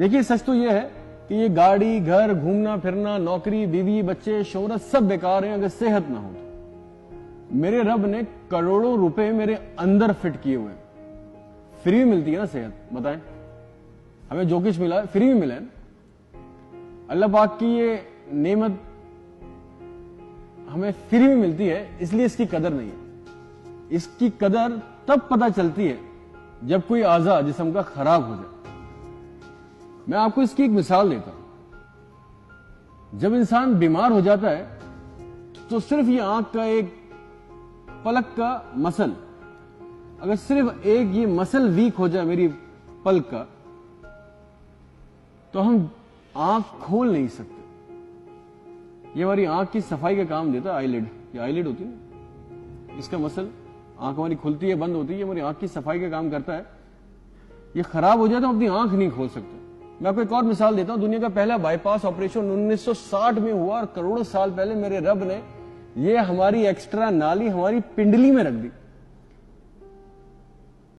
دیکھیے سچ تو یہ ہے کہ یہ گاڑی، گھر، گھومنا پھرنا، نوکری، بیوی، بچے، شہرت سب بیکار ہیں اگر صحت نہ ہو تو۔ میرے رب نے کروڑوں روپے میرے اندر فٹ کیے ہوئے ہیں، فری میں ملتی ہے نا صحت؟ بتائیں، ہمیں جو کچھ ملا فری میں ملا ہے نا؟ اللہ پاک کی یہ نعمت ہمیں فری میں ملتی ہے، اس لیے اس کی قدر نہیں ہے۔ اس کی قدر تب پتہ چلتی ہے جب کوئی اعضا جسم کا خراب ہو جائے۔ میں آپ کو اس کی ایک مثال دیتا ہوں۔ جب انسان بیمار ہو جاتا ہے تو صرف یہ آنکھ کا ایک پلک کا مسل، اگر صرف ایک یہ مسل ویک ہو جائے میری پلک کا، تو ہم آنکھ کھول نہیں سکتے۔ یہ ہماری آنکھ کی صفائی کا کام دیتا ہے آئی لڈ، یہ آئی لڈ ہوتی ہے، اس کا مسل آنکھ ہماری کھلتی ہے بند ہوتی ہے، یہ ہماری آنکھ کی صفائی کا کام کرتا ہے۔ یہ خراب ہو جائے تو ہم اپنی آنکھ نہیں کھول سکتے۔ میں آپ کو ایک اور مثال دیتا ہوں۔ دنیا کا پہلا بائی پاس آپریشن 1960 میں ہوا، اور کروڑوں سال پہلے میرے رب نے یہ ہماری ایکسٹرا نالی ہماری پنڈلی میں رکھ دی۔